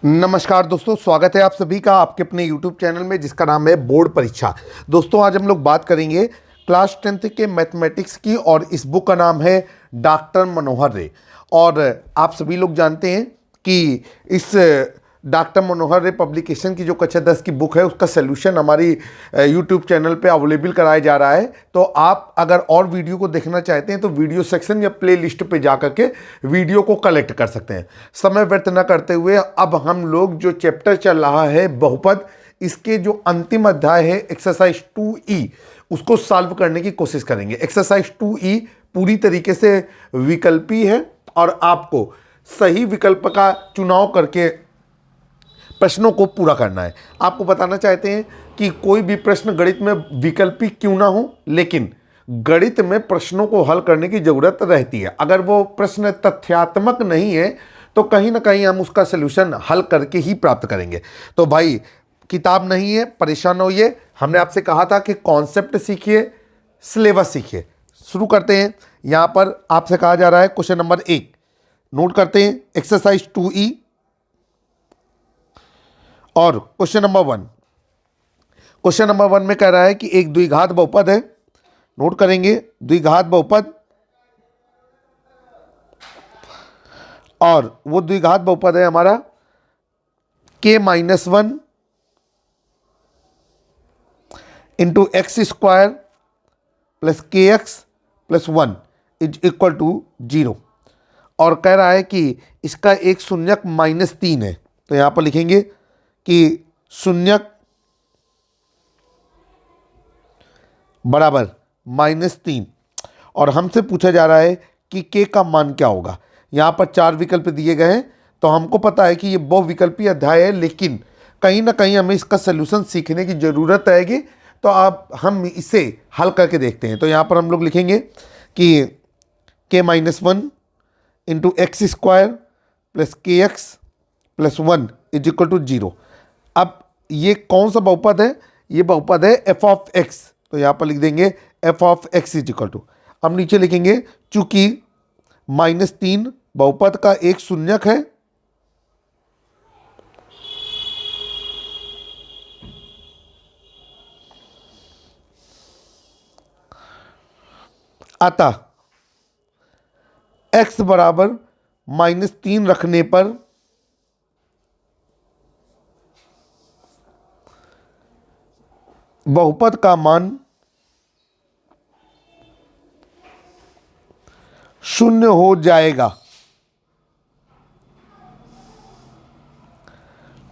नमस्कार दोस्तों, स्वागत है आप सभी का आपके अपने YouTube चैनल में जिसका नाम है बोर्ड परीक्षा। दोस्तों आज हम लोग बात करेंगे क्लास 10th के मैथमेटिक्स की और इस बुक का नाम है डॉक्टर मनोहर रे। और आप सभी लोग जानते हैं कि इस डॉक्टर मनोहर रे पब्लिकेशन की जो कक्षा 10 की बुक है उसका सलूशन हमारी YouTube चैनल पे अवेलेबल कराया जा रहा है। तो आप अगर और वीडियो को देखना चाहते हैं तो वीडियो सेक्शन या प्ले लिस्ट पर जा करके वीडियो को कलेक्ट कर सकते हैं। समय व्यर्थ न करते हुए अब हम लोग जो चैप्टर चल रहा है बहुपद, इसके जो अंतिम अध्याय है एक्सरसाइज 2E उसको सॉल्व करने की कोशिश करेंगे। एक्सरसाइज 2E पूरी तरीके से विकल्पी है और आपको सही विकल्प का चुनाव करके प्रश्नों को पूरा करना है। आपको बताना चाहते हैं कि कोई भी प्रश्न गणित में विकल्पी क्यों ना हो, लेकिन गणित में प्रश्नों को हल करने की जरूरत रहती है। अगर वो प्रश्न तथ्यात्मक नहीं है तो कहीं ना कहीं हम उसका सलूशन हल करके ही प्राप्त करेंगे। तो भाई किताब नहीं है, परेशान होइए। हमने आपसे कहा था कि कॉन्सेप्ट सीखिए, सिलेबस सीखिए। शुरू करते हैं। यहां पर आपसे कहा जा रहा है क्वेश्चन नंबर 1 नोट करते हैं, एक्सरसाइज 2E और क्वेश्चन नंबर 1। क्वेश्चन नंबर 1 में कह रहा है कि एक द्विघात बहुपद है। नोट करेंगे, द्विघात बहुपद, और वो द्विघात बहुपद है हमारा k-1 into x square plus k x plus 1 is equal to 0। और कह रहा है कि इसका एक शून्यक -3 है। तो यहां पर लिखेंगे कि शून्यक बराबर -3 और हमसे पूछा जा रहा है कि k का मान क्या होगा। यहाँ पर 4 विकल्प दिए गए हैं। तो हमको पता है कि ये बहुविकल्पी अध्याय है, लेकिन कहीं ना कहीं हमें इसका सलूशन सीखने की ज़रूरत रहेगी। तो आप हम इसे हल करके देखते हैं। तो यहाँ पर हम लोग लिखेंगे कि k-1 into x square plus k x plus 1 is equal to 0। अब ये कौन सा बहुपद है? ये बहुपद है एफ ऑफ एक्स। तो यहाँ पर लिख देंगे F of X is equal to, अब नीचे लिखेंगे चूंकि -3 बहुपद का एक शून्यक है, अतः x बराबर -3 रखने पर बहुपद का मान 0 हो जाएगा।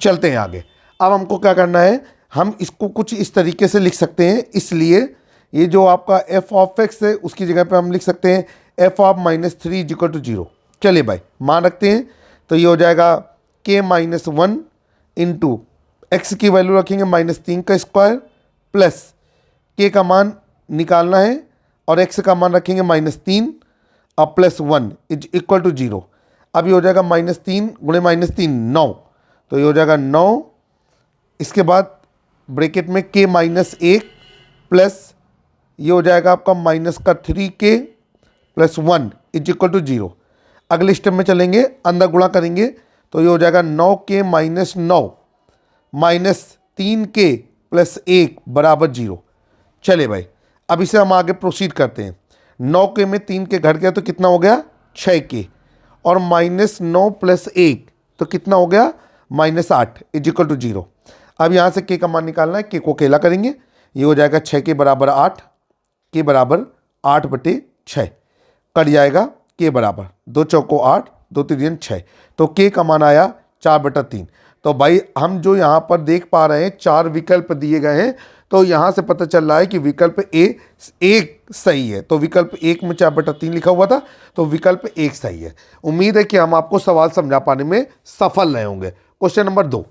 चलते हैं आगे। अब हमको क्या करना है, हम इसको कुछ इस तरीके से लिख सकते हैं। इसलिए ये जो आपका एफ ऑफ एक्स है उसकी जगह पे हम लिख सकते हैं F of -3 is equal to 0। चलिए भाई मान रखते हैं। तो ये हो जाएगा k-1 इंटू एक्स की वैल्यू रखेंगे -3 का स्क्वायर प्लस k का मान निकालना है और x का मान रखेंगे -3 और प्लस 1 इज इक्वल टू 0। अब ये हो जाएगा -3 गुणे -3 9। तो ये हो जाएगा 9। इसके बाद ब्रैकेट में k-1 प्लस ये हो जाएगा आपका -3k plus 1 is equal to 0। अगले स्टेप में चलेंगे, अंदर गुणा करेंगे। तो ये हो जाएगा 9k-9 -3k प्लस 1 बराबर 0। चले भाई अब इसे हम आगे प्रोसीड करते हैं। 9k में 3k घट गया तो कितना हो गया 6k, और -9 प्लस 1 तो कितना हो गया -8 इज इक्वल टू 0। अब यहाँ से k का मान निकालना है, k को अकेला करेंगे। ये हो जाएगा 6k बराबर 8, k बराबर 8/6 कट जाएगा। k बराबर 2 चौको 8, 2 तिरियन 6। तो k का मान आया 4/3। तो भाई हम जो यहाँ पर देख पा रहे हैं 4 विकल्प दिए गए हैं। तो यहाँ से पता चल रहा है कि विकल्प एक सही है। तो विकल्प 1 में 4/3 लिखा हुआ था, तो विकल्प 1 सही है। उम्मीद है कि हम आपको सवाल समझा पाने में सफल रहे होंगे। क्वेश्चन नंबर 2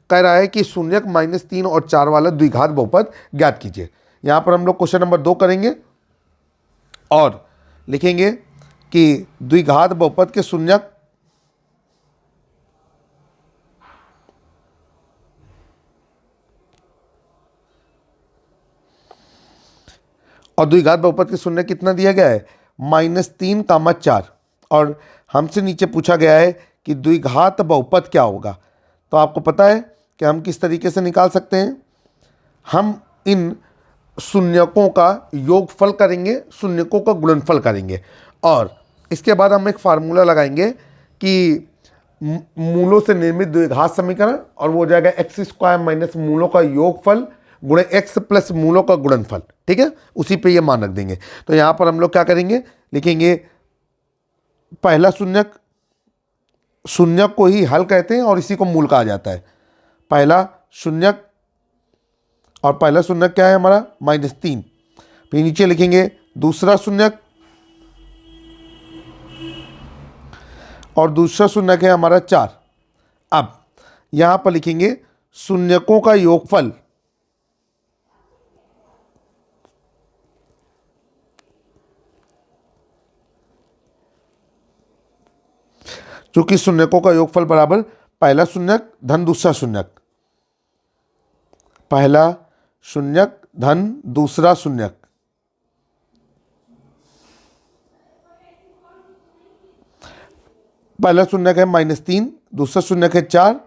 कह रहा है कि शून्यक -3 और 4 वाला द्विघात बहुपद ज्ञात कीजिए। यहाँ पर हम लोग क्वेश्चन नंबर 2 करेंगे और लिखेंगे कि द्विघात बहुपद के शून्यक और द्विघात बहुपद के शून्य कितना दिया गया है -3, 4। और हमसे नीचे पूछा गया है कि द्विघात बहुपद क्या होगा। तो आपको पता है कि हम किस तरीके से निकाल सकते हैं। हम इन शून्यकों का योगफल करेंगे, शून्यकों का गुणनफल करेंगे, और इसके बाद हम एक फार्मूला लगाएंगे कि मूलों से निर्मित द्विघात समीकरण, और वो हो जाएगा एक्स स्क्वायर माइनस मूलों का योगफल गुणे एक्स प्लस मूलों का गुणनफल। ठीक है, उसी पे ये मान रख देंगे। तो यहाँ पर हम लोग क्या करेंगे, लिखेंगे पहला शून्यक, शून्यक को ही हल कहते हैं और इसी को मूल कहा जाता है। पहला शून्यक, और पहला शून्यक क्या है हमारा -3। फिर नीचे लिखेंगे दूसरा शून्यक, और दूसरा शून्यक है हमारा 4। अब यहां पर लिखेंगे शून्यकों का योगफल, चूंकि शून्यकों का योगफल बराबर पहला शून्यक धन दूसरा शून्यक, पहला शून्यक धन दूसरा शून्यक। पहला शून्यक है -3, दूसरा शून्यक है 4,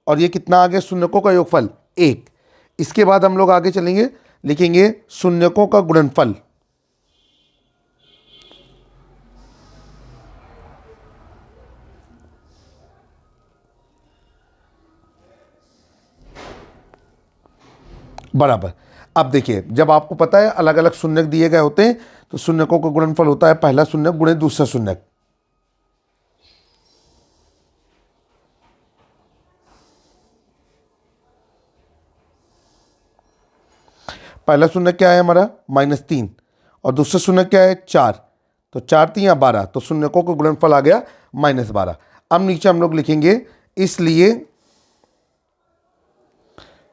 और ये कितना आ गया शून्यकों का योगफल 1। इसके बाद हम लोग आगे चलेंगे, लिखेंगे शून्यकों का गुणनफल, बराबर। अब देखिए, जब आपको पता है अलग अलग शून्यक दिए गए होते हैं तो शून्यकों का गुणनफल होता है पहला शून्यक गुणे दूसरा शून्यक। पहला शून्यक क्या है हमारा -3, और दूसरा शून्यक क्या है 4, तो 4 3 12, तो शून्यकों का गुणनफल आ गया -12। अब नीचे हम लोग लिखेंगे इसलिए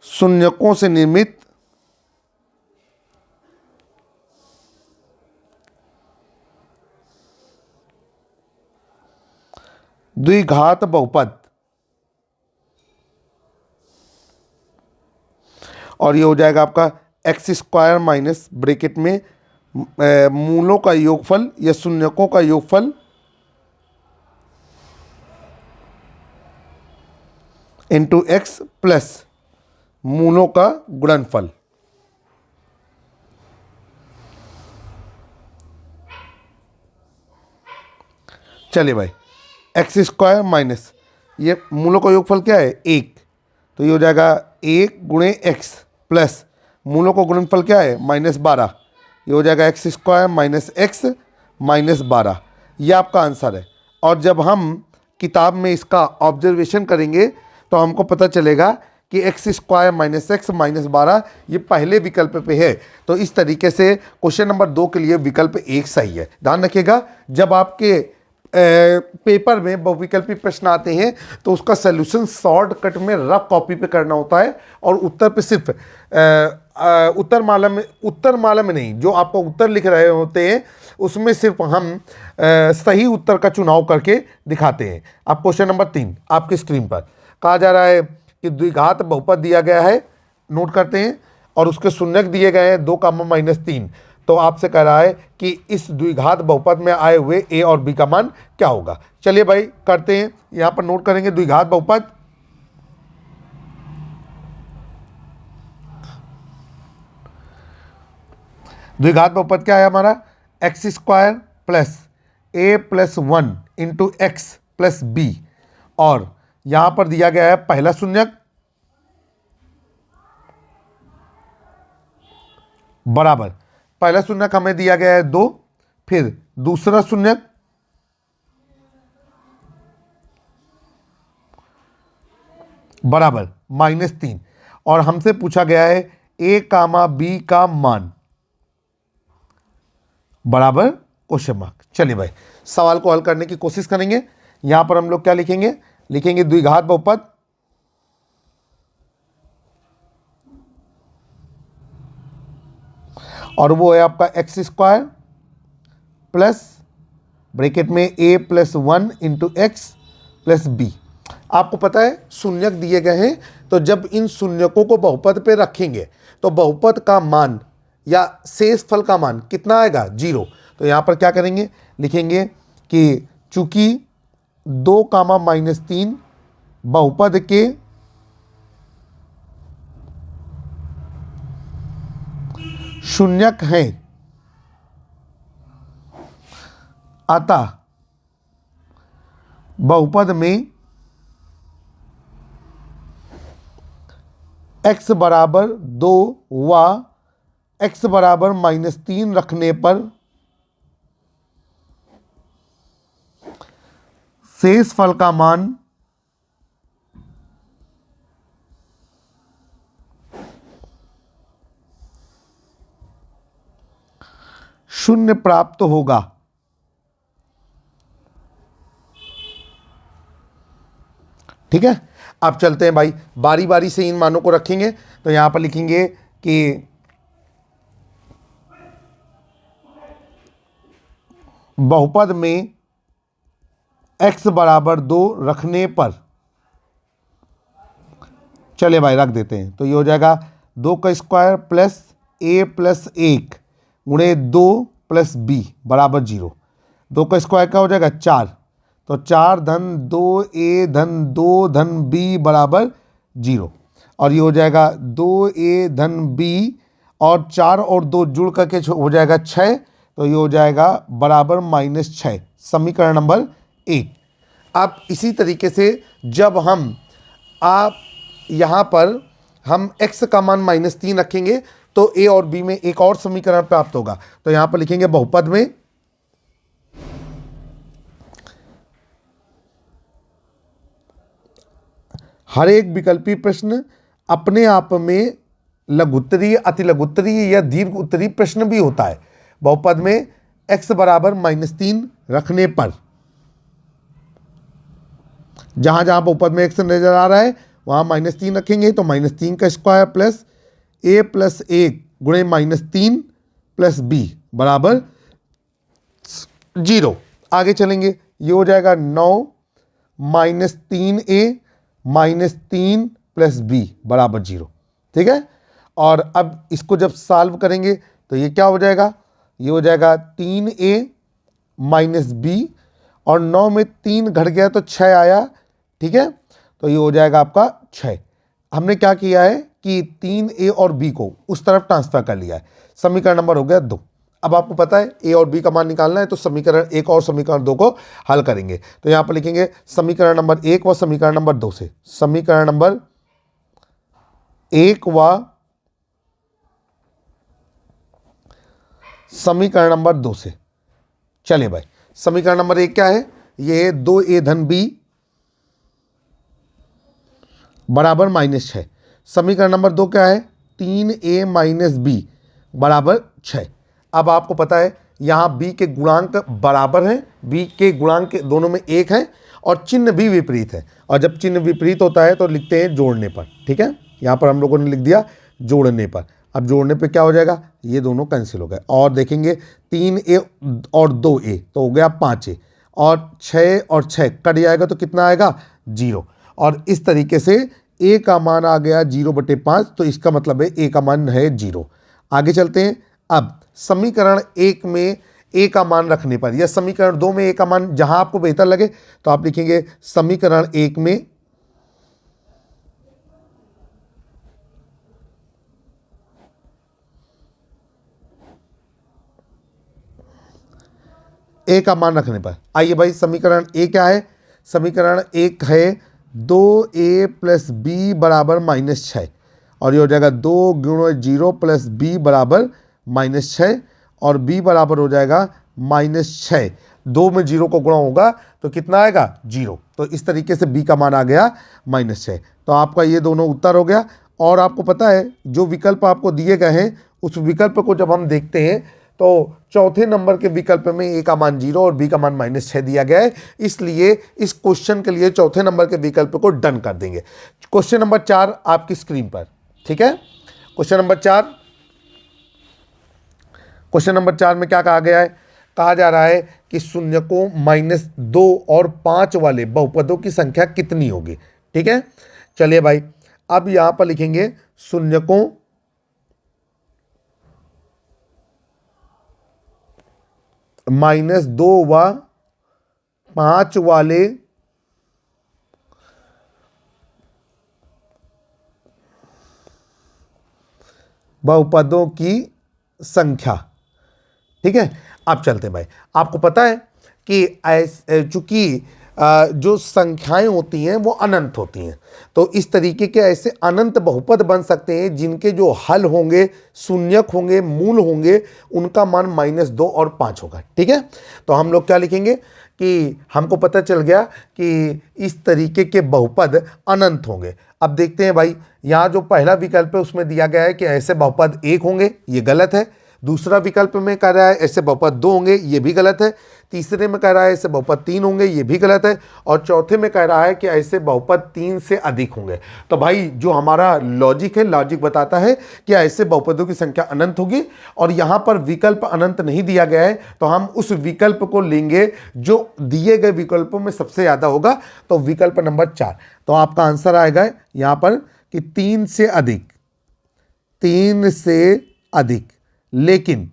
शून्यकों से निर्मित द्विघात बहुपद, और ये हो जाएगा आपका एक्स स्क्वायर माइनस ब्रैकेट में मूलों का योगफल या शून्यकों का योगफल इंटू एक्स प्लस मूलों का गुणनफल। चलिए भाई, एक्स स्क्वायर माइनस ये मूलों का योगफल क्या है 1, तो ये हो जाएगा 1 गुणे एक्स प्लस मूलों का गुणनफल क्या है -12, ये हो जाएगा x square minus x minus 12। ये आपका आंसर है। और जब हम किताब में इसका ऑब्जर्वेशन करेंगे तो हमको पता चलेगा कि x square minus x minus 12 ये पहले विकल्प पे है। तो इस तरीके से क्वेश्चन नंबर 2 के लिए विकल्प 1 सही है। ध्यान रखिएगा, जब आपके पेपर में बहुविकल्पी प्रश्न आते हैं तो उसका सलूशन शॉर्टकट में रफ कॉपी पे करना होता है, और उत्तर पे सिर्फ उत्तर माला में नहीं, जो आपको उत्तर लिख रहे होते हैं उसमें सिर्फ हम सही उत्तर का चुनाव करके दिखाते हैं। अब क्वेश्चन नंबर 3 आपकी स्क्रीन पर कहा जा रहा है कि द्विघात बहुपद दिया गया है, नोट करते हैं, और उसके शून्यक दिए गए हैं 2, -3। तो आपसे कह रहा है कि इस द्विघात बहुपद में आए हुए ए और बी का मान क्या होगा। चलिए भाई करते हैं, यहां पर नोट करेंगे द्विघात बहुपद। द्विघात बहुपद क्या है हमारा x square plus a plus 1 into x plus b, और यहां पर दिया गया है पहला शून्यक बराबर, पहला शून्यक हमें दिया गया है 2, फिर दूसरा शून्यक बराबर -3, और हमसे पूछा गया है ए कामा बी का मान बराबर क्वेश्चन मार्क। चलिए भाई सवाल को हल करने की कोशिश करेंगे। यहां पर हम लोग क्या लिखेंगे, लिखेंगे द्विघात बहुपद, और वो है आपका एक्स स्क्वायर प्लस ब्रैकेट में a plus 1 into x plus b. आपको पता है शून्यक दिए गए हैं, तो जब इन शून्यकों को बहुपद पे रखेंगे तो बहुपद का मान या शेष फल का मान कितना आएगा 0। तो यहाँ पर क्या करेंगे, लिखेंगे कि चूंकि 2, -3 बहुपद के शून्यक हैं, अतः बहुपद में x बराबर 2 व x बराबर -3 रखने पर शेष फल का मान शून्य प्राप्त होगा। ठीक है, अब चलते हैं भाई, बारी बारी से इन मानों को रखेंगे। तो यहां पर लिखेंगे कि बहुपद में x बराबर 2 रखने पर, चले भाई रख देते हैं, तो ये हो जाएगा 2 का स्क्वायर प्लस a प्लस 1 गुणे 2 प्लस b बराबर 0। 2 का स्क्वायर क्या हो जाएगा 4, तो 4 धन 2a धन 2 धन b बराबर 0। और ये हो जाएगा 2a धन b और 4 और 2 जुड़ करके हो जाएगा 6, तो ये हो जाएगा बराबर -6, समीकरण नंबर 1। अब इसी तरीके से जब आप यहाँ पर हम x का मान -3 रखेंगे तो a और b में एक और समीकरण प्राप्त होगा। तो यहाँ पर लिखेंगे बहुपद में हर एक विकल्पी प्रश्न अपने आप में लघुत्तरीय, अतिलघुत्तरीय या दीर्घ उत्तरीय प्रश्न भी होता है। बहुपद में x बराबर -3 रखने पर, जहां जहां बहुपद में x नजर आ रहा है वहां -3 रखेंगे, तो -3 का स्क्वायर प्लस a प्लस 1 गुणे -3 प्लस b बराबर 0। आगे चलेंगे, ये हो जाएगा 9 -3a -3 प्लस b बराबर 0। ठीक है, और अब इसको जब सॉल्व करेंगे तो ये क्या हो जाएगा, ये हो जाएगा 3a माइनस b, और 9 में 3 घट गया तो 6 आया। ठीक है, तो ये हो जाएगा आपका 6। हमने क्या किया है कि 3a और b को उस तरफ ट्रांसफर कर लिया है। समीकरण नंबर हो गया 2। अब आपको पता है a और b का मान निकालना है, तो समीकरण 1 और समीकरण 2 को हल करेंगे। तो यहाँ पर लिखेंगे समीकरण नंबर 1 व समीकरण नंबर 2 से, समीकरण नंबर 1 व समीकरण नंबर 2 से। चलिए भाई, समीकरण नंबर 1 क्या है, ये 2a धन b बराबर -6। समीकरण नंबर 2 क्या है, 3a माइनस b बराबर 6। अब आपको पता है यहाँ b के गुणांक बराबर हैं, b के गुणांक दोनों में 1 है और चिन्ह भी विपरीत है, और जब चिन्ह विपरीत होता है तो लिखते हैं जोड़ने पर। ठीक है, यहाँ पर हम लोगों ने लिख दिया जोड़ने पर। अब जोड़ने पे क्या हो जाएगा, ये दोनों कैंसिल हो गए, और देखेंगे 3a और 2a तो हो गया 5a, और 6 और 6 कट जाएगा तो कितना आएगा 0, और इस तरीके से a का मान आ गया 0/5, तो इसका मतलब है a का मान है 0। आगे चलते हैं, अब समीकरण 1 में a का मान रखने पर या समीकरण 2 में a का मान जहां आपको बेहतर लगे तो आप लिखेंगे समीकरण 1 में a का मान रखने पर। आइए भाई, समीकरण a क्या है, समीकरण 1 है 2a प्लस b बराबर -6, और ये हो जाएगा 2 गुणा 0 प्लस b बराबर -6, और b बराबर हो जाएगा -6। 2 में 0 को गुणा होगा तो कितना आएगा 0, तो इस तरीके से b का मान आ गया -6। तो आपका ये दोनों उत्तर हो गया। और आपको पता है जो विकल्प आपको दिए गए हैं उस विकल्प को जब हम देखते हैं तो चौथे नंबर के विकल्प में a का मान 0 और b का मान -6 दिया गया है, इसलिए इस क्वेश्चन के लिए चौथे नंबर के विकल्प को डन कर देंगे। क्वेश्चन नंबर 4 आपकी स्क्रीन पर। ठीक है, क्वेश्चन नंबर 4, क्वेश्चन नंबर 4 में क्या कहा गया है, कहा जा रहा है कि शून्यकों -2 और 5 वाले बहुपदों की संख्या कितनी होगी। ठीक है, चलिए भाई, अब यहां पर लिखेंगे शून्यकों -2 व 5 वाले बहुपदों की संख्या। ठीक है, अब चलते हैं भाई। आपको पता है कि चूंकि जो संख्याएं होती हैं वो अनंत होती हैं, तो इस तरीके के ऐसे अनंत बहुपद बन सकते हैं जिनके जो हल होंगे, शून्यक होंगे, मूल होंगे, उनका मान -2 और 5 होगा। ठीक है, तो हम लोग क्या लिखेंगे कि हमको पता चल गया कि इस तरीके के बहुपद अनंत होंगे। अब देखते हैं भाई, यहाँ जो पहला विकल्प है उसमें दिया गया है कि ऐसे बहुपद 1 होंगे, ये गलत है। दूसरा विकल्प में कह रहा है ऐसे बहुपद 2 होंगे, ये भी गलत है। तीसरे में कह रहा है ऐसे बहुपद 3 होंगे, ये भी गलत है। और चौथे में कह रहा है कि ऐसे बहुपद 3 से अधिक होंगे। तो भाई जो हमारा लॉजिक है, लॉजिक बताता है कि ऐसे बहुपदों की संख्या अनंत होगी, और यहाँ पर विकल्प अनंत नहीं दिया गया है, तो हम उस विकल्प को लेंगे जो दिए गए विकल्पों में सबसे ज़्यादा होगा, तो विकल्प नंबर 4। तो आपका आंसर आएगा यहाँ पर कि 3 से अधिक, 3 से अधिक। लेकिन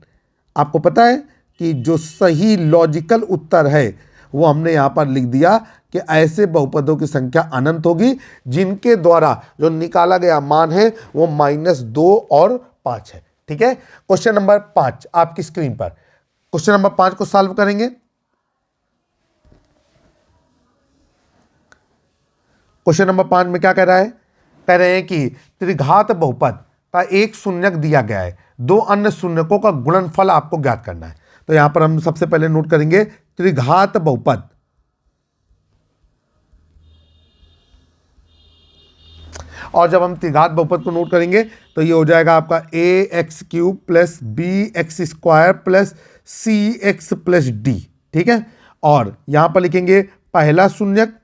आपको पता है कि जो सही लॉजिकल उत्तर है वो हमने यहाँ पर लिख दिया कि ऐसे बहुपदों की संख्या अनंत होगी जिनके द्वारा जो निकाला गया मान है वो -2 और 5 है। ठीक है, क्वेश्चन नंबर 5 आपकी स्क्रीन पर। क्वेश्चन नंबर 5 को सॉल्व करेंगे। क्वेश्चन नंबर 5 में क्या कह रहा है? कह रहे हैं कि त्रिघात बहुपद का एक शून्यक दिया गया है, 2 अन्य शून्यकों का गुणनफल आपको ज्ञात करना है। तो यहां पर हम सबसे पहले नोट करेंगे त्रिघात बहुपद। और जब हम त्रिघात बहुपद को नोट करेंगे तो ये हो जाएगा आपका ax³ plus bx² plus cx plus d। ठीक है, और यहां पर लिखेंगे पहला शून्यक,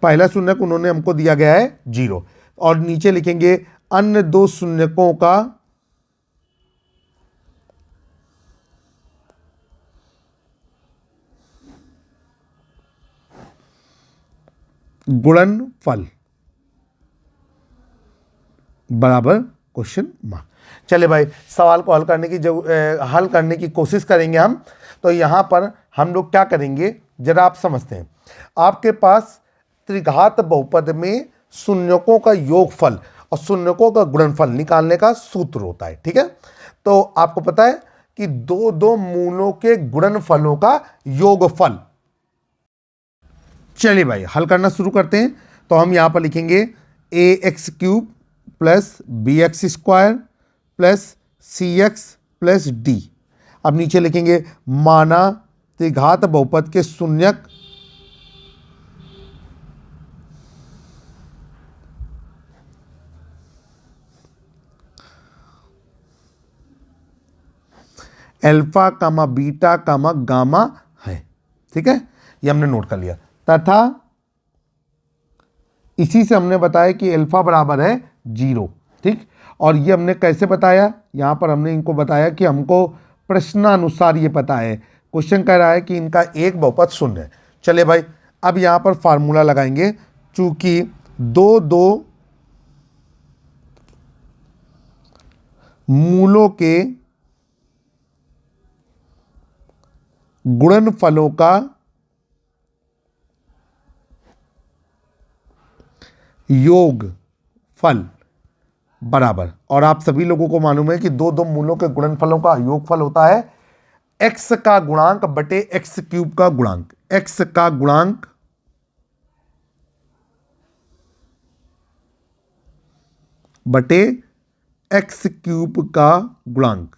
पहला शून्यक उन्होंने हमको दिया गया है 0, और नीचे लिखेंगे अन्य 2 शून्यकों का गुणनफल बराबर क्वेश्चन मार्क। चलिए भाई, सवाल को हल करने की कोशिश करेंगे हम। तो यहां पर हम लोग क्या करेंगे जरा आप समझते हैं। आपके पास त्रिघात बहुपद में शून्यकों का योगफल और शून्यकों का गुणनफल निकालने का सूत्र होता है। ठीक है, तो आपको पता है कि दो मूलों के गुणनफलों का योगफल। चलिए भाई, हल करना शुरू करते हैं। तो हम यहां पर लिखेंगे ax³ plus bx² plus cx plus d। अब नीचे लिखेंगे माना त्रिघात बहुपद के शून्यक अल्फा कामा बीटा कामा गामा है। ठीक है, ये हमने नोट कर लिया। तथा इसी से हमने बताया कि अल्फा बराबर है 0। ठीक, और ये हमने कैसे बताया? यहां पर हमने इनको बताया कि हमको प्रश्नानुसार ये पता है। क्वेश्चन कह रहा है कि इनका एक बहुपद शून्य है। चलिए भाई, अब यहां पर फार्मूला लगाएंगे। चूंकि दो मूलों के गुणनफलों का योगफल बराबर, और आप सभी लोगों को मालूम है कि दो मूलों के गुणनफलों का योगफल होता है x का गुणांक बटे x³ का गुणांक। x का गुणांक बटे x³ का गुणांक।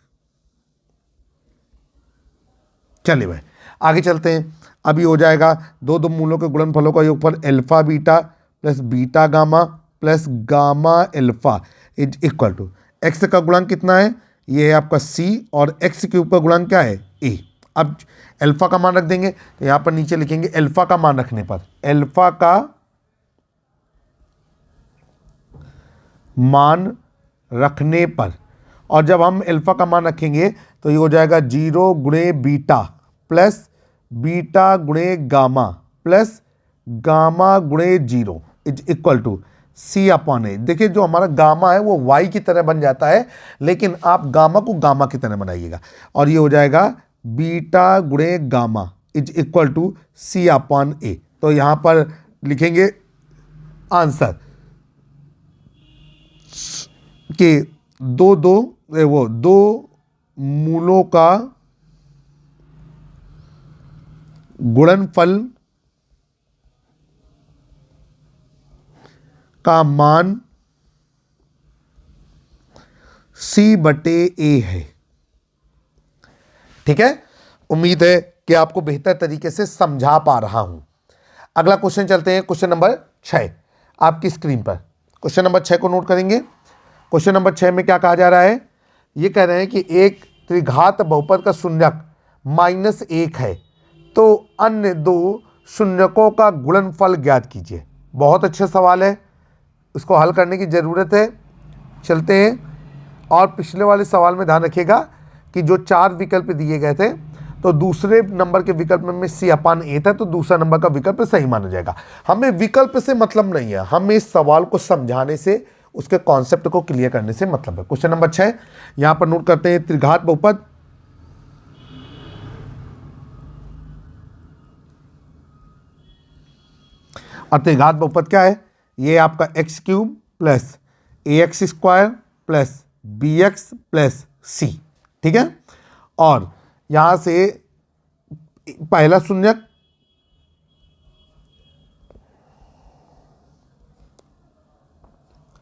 चलिए भाई, आगे चलते हैं। अभी हो जाएगा दो मूलों के गुणनफलों का योगफल alpha beta plus beta gamma plus gamma alpha is equal to X का गुणांक कितना है? ये है आपका c, और x³ का गुणांक क्या है? a। अब अल्फा का मान रख देंगे, तो यहां पर नीचे लिखेंगे अल्फा का मान रखने पर, अल्फा का मान रखने पर, और जब हम अल्फा का मान रखेंगे तो ये हो जाएगा 0 गुणे बीटा प्लस बीटा गुणे गामा प्लस गामा गुणे 0 इज इक्वल टू c/a। देखिए, जो हमारा गामा है वो y की तरह बन जाता है, लेकिन आप गामा को गामा की तरह बनाइएगा, और ये हो जाएगा बीटा गुणे gamma is equal to c/a। तो यहां पर लिखेंगे आंसर कि दो मूलों का गुणनफल का मान C/A है। ठीक है, उम्मीद है कि आपको बेहतर तरीके से समझा पा रहा हूं। अगला क्वेश्चन चलते हैं, क्वेश्चन नंबर 6 आपकी स्क्रीन पर। क्वेश्चन नंबर 6 को नोट करेंगे। क्वेश्चन नंबर 6 में क्या कहा जा रहा है, ये कह रहे हैं कि एक त्रिघात बहुपद का शून्यक -1 है, तो अन्य दो शून्यकों का गुणनफल ज्ञात कीजिए। बहुत अच्छा सवाल है, इसको हल करने की ज़रूरत है। चलते हैं, और पिछले वाले सवाल में ध्यान रखिएगा कि जो 4 विकल्प दिए गए थे, तो दूसरे नंबर के विकल्प में C/A था, तो दूसरा नंबर का विकल्प सही माना जाएगा। हमें विकल्प से मतलब नहीं है, हमें इस सवाल को समझाने से, उसके कॉन्सेप्ट को क्लियर करने से मतलब है। क्वेश्चन नंबर 6 यहां पर नोट करते हैं, त्रिघात बहुपद और त्रिघात बहुपद क्या है, ये आपका x³ plus AX² plus BX plus C। ठीक है, और यहां से पहला शून्यक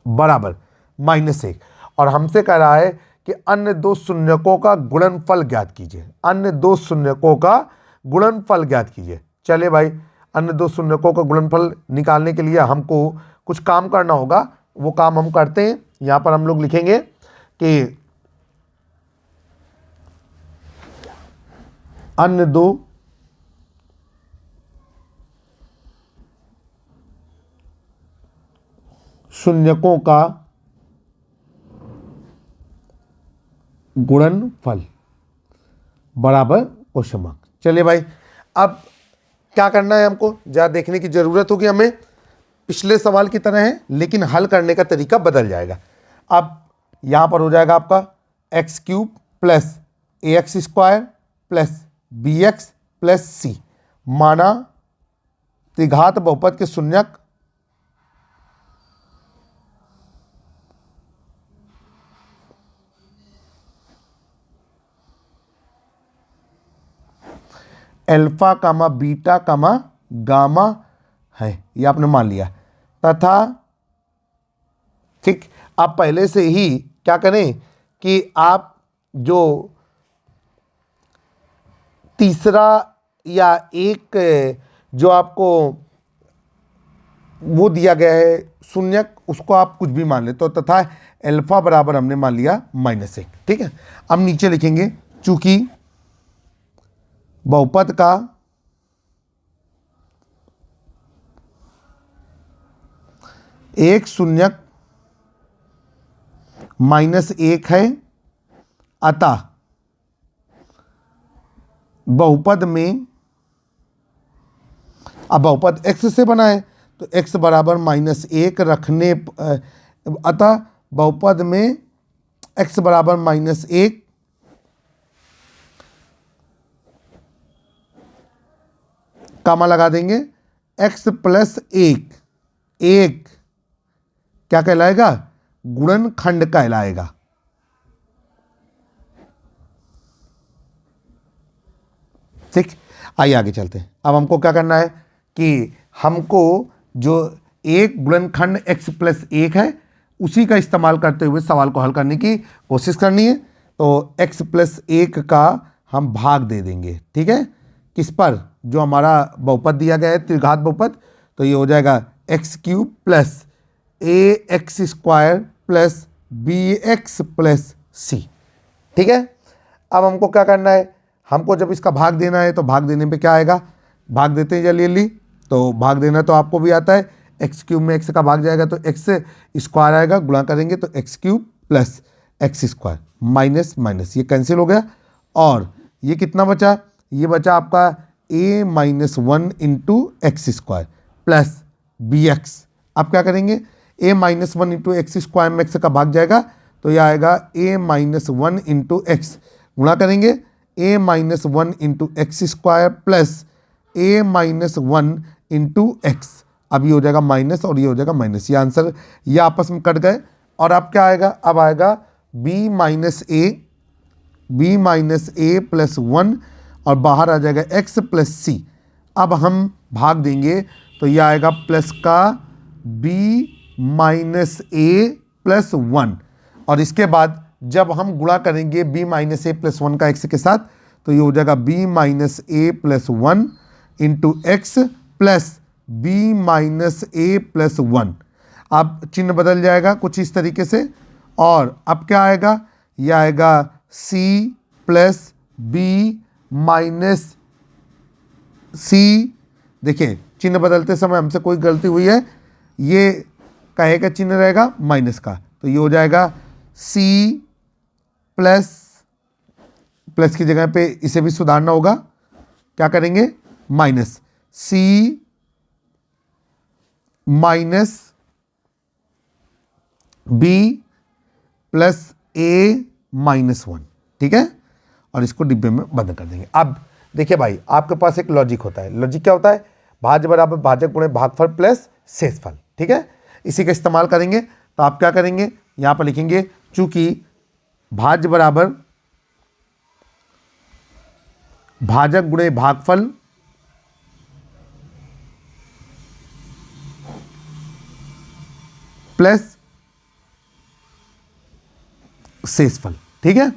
बराबर -1, और हमसे कह रहा है कि अन्य दो शून्यकों का गुणनफल ज्ञात कीजिए। अन्य दो शून्यकों का गुणनफल ज्ञात कीजिए। चलिए भाई, अन्य दो शून्यकों का गुणनफल निकालने के लिए हमको कुछ काम करना होगा, वो काम हम करते हैं। यहां पर हम लोग लिखेंगे कि अन्य दो शून्यकों का गुणनफल बराबर क्वेश्चन मार्क। चलिए भाई, अब क्या करना है, हमको ज़्यादा देखने की ज़रूरत होगी हमें। पिछले सवाल की तरह है, लेकिन हल करने का तरीका बदल जाएगा। अब यहाँ पर हो जाएगा आपका x³ plus AX² plus BX plus C, माना त्रिघात बहुपद के शून्यक अल्फा कामा बीटा कामा गामा है, ये आपने मान लिया, तथा ठीक, आप पहले से ही क्या करें कि आप जो तीसरा या एक जो आपको वो दिया गया है शून्यक, उसको आप कुछ भी मान ले, तो तथा अल्फा बराबर हमने मान लिया -1। ठीक है, अब नीचे लिखेंगे, चूंकि बहुपद का एक शून्यक -1 है, अतः बहुपद में, अब बहुपद x से बना है तो x बराबर -1 रखने, अतः बहुपद में x बराबर -1 कामा लगा देंगे, x प्लस 1 क्या कहलाएगा, गुणनखंड कहलाएगा। ठीक, आइए आगे चलते हैं। अब हमको क्या करना है कि हमको जो एक गुणनखंड x प्लस 1 है, उसी का इस्तेमाल करते हुए सवाल को हल करने की कोशिश करनी है। तो x प्लस 1 का हम भाग दे देंगे। ठीक है, किस पर, जो हमारा बहुपद दिया गया है त्रिघात बहुपद, तो ये हो जाएगा x³ plus AX² plus BX plus C। ठीक है, अब हमको क्या करना है, हमको जब इसका भाग देना है तो भाग देने पे क्या आएगा, भाग देते हैं जल्दी, तो भाग देना तो आपको भी आता है, x³ में x का भाग जाएगा तो x² आएगा, गुणा करेंगे तो x³ plus x² minus minus ये कैंसिल हो गया, और ये कितना बचा, ये बचा आपका a-1 into x² plus BX। अब क्या करेंगे, a-1 इंटू x² में x का भाग जाएगा तो यह आएगा a-1 इंटू x, गुणा करेंगे a-1 into x² plus a-1 into x। अब ये हो जाएगा माइनस और ये हो जाएगा माइनस, ये आंसर ये आपस में कट गए और अब क्या आएगा, अब आएगा b माइनस ए प्लस 1 और बाहर आ जाएगा x प्लस सी। अब हम भाग देंगे तो यह आएगा प्लस का b माइनस ए प्लस 1 और इसके बाद जब हम गुणा करेंगे b माइनस ए प्लस 1 का x के साथ तो ये हो जाएगा b माइनस ए plus 1 into x plus b minus ए प्लस 1। अब चिन्ह बदल जाएगा कुछ इस तरीके से और अब क्या आएगा, यह आएगा c प्लस b माइनस सी। देखिए चिन्ह बदलते समय हमसे कोई गलती हुई है, ये काहे का चिन्ह रहेगा, माइनस का, तो ये हो जाएगा c प्लस प्लस की जगह पे इसे भी सुधारना होगा, क्या करेंगे, minus c minus b plus a minus 1। ठीक है, और इसको डिब्बे में बंद कर देंगे। अब देखिए भाई, आपके पास एक लॉजिक होता है। लॉजिक क्या होता है, भाज्य बराबर भाजक गुणे भागफल प्लस शेषफल। ठीक है, इसी का इस्तेमाल करेंगे। तो आप क्या करेंगे, यहां पर लिखेंगे चूंकि भाज्य बराबर भाजक गुणे भागफल प्लस शेषफल। ठीक है,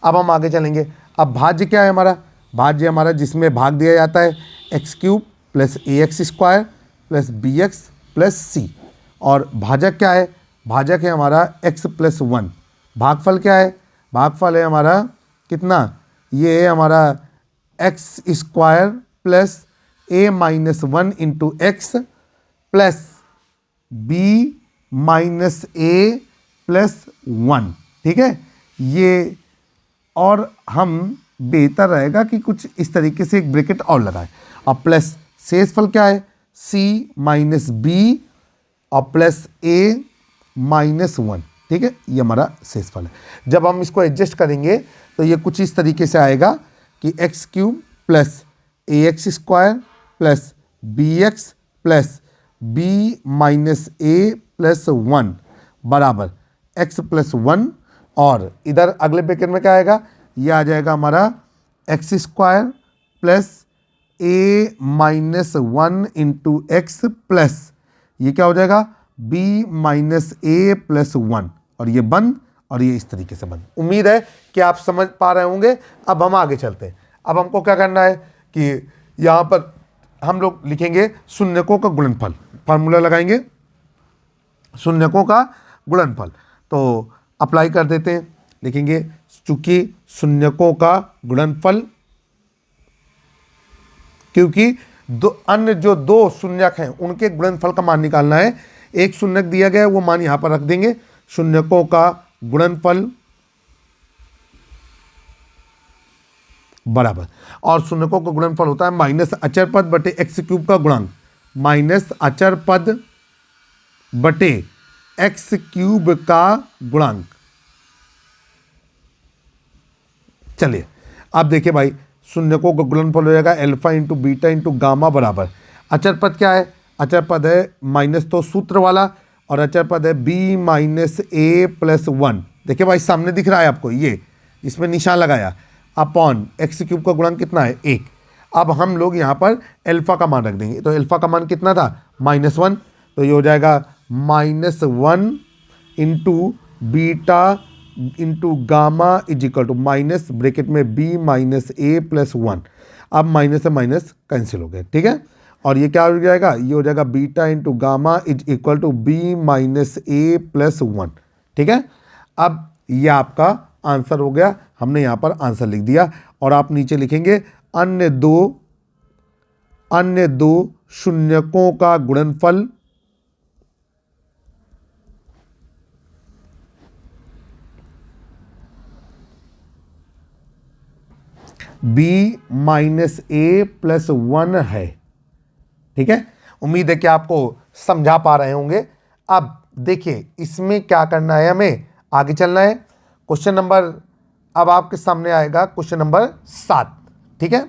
अब हम आगे चलेंगे। अब भाज्य क्या है हमारा, भाज्य हमारा जिसमें भाग दिया जाता है x cube plus a x square plus b x plus c. और भाजक क्या है, भाजक है हमारा एक्स प्लस 1। भागफल क्या है, भागफल है हमारा कितना, ये है हमारा x square plus a minus 1 into x plus b minus A plus 1। ठीक है, ये और हम बेहतर रहेगा कि कुछ इस तरीके से एक ब्रैकेट और लगाएं। अब प्लस शेषफल क्या है, c माइनस बी और प्लस a माइनस 1। ठीक है, ये हमारा शेषफल है। जब हम इसको एडजस्ट करेंगे तो ये कुछ इस तरीके से आएगा कि x cube plus a x square plus b x plus b minus A plus 1 बराबर एक्स प्लस 1 और इधर अगले ब्रैकेट में क्या आएगा, ये आ जाएगा हमारा x square plus a minus 1 into x plus ये क्या हो जाएगा बी माइनस ए प्लस 1 और ये बंद और ये इस तरीके से बंद। उम्मीद है कि आप समझ पा रहे होंगे। अब हम आगे चलते हैं। अब हमको क्या करना है कि यहाँ पर हम लोग लिखेंगे शून्यकों का गुणनफल, फार्मूला लगाएंगे शून्यकों का गुणनफल। तो अप्लाई कर देते हैं, लिखेंगे चूंकि शून्यकों का गुणनफल, क्योंकि अन्य जो दो शून्यक हैं उनके गुणनफल का मान निकालना है। एक शून्यक दिया गया है वो मान यहां पर रख देंगे, शून्यकों का गुणनफल बराबर, और शून्यकों का गुणनफल होता है माइनस अचर पद बटे एक्स क्यूब का गुणांक, माइनस अचर पद बटे एक्स क्यूब का गुणांक। चलिए अब देखिए भाई, शून्यकों का गुणनफल हो जाएगा alpha into beta into gamma बराबर, अचर पद क्या है, अचर पद है माइनस तो सूत्र वाला और अचर पद है b माइनस ए प्लस 1। देखिए भाई सामने दिख रहा है आपको, ये इसमें निशान लगाया, अपॉन एक्स क्यूब का गुणांक कितना है 1। अब हम लोग यहाँ पर अल्फा का मान रख देंगे। तो अल्फा का मान कितना था -1, तो ये हो जाएगा -1 into beta into gamma is equal to minus bracket में b माइनस ए प्लस 1। अब माइनस से माइनस कैंसिल हो गए। ठीक है, और ये क्या हो जाएगा, ये हो जाएगा beta into gamma is equal to b minus A plus 1। ठीक है, अब ये आपका आंसर हो गया, हमने यहाँ पर आंसर लिख दिया। और आप नीचे लिखेंगे अन्य दो शून्यकों का गुणनफल b माइनस ए प्लस 1 है। ठीक है, उम्मीद है कि आपको समझा पा रहे होंगे। अब देखिए इसमें क्या करना है, हमें आगे चलना है। क्वेश्चन नंबर अब आपके सामने आएगा क्वेश्चन नंबर 7। ठीक है,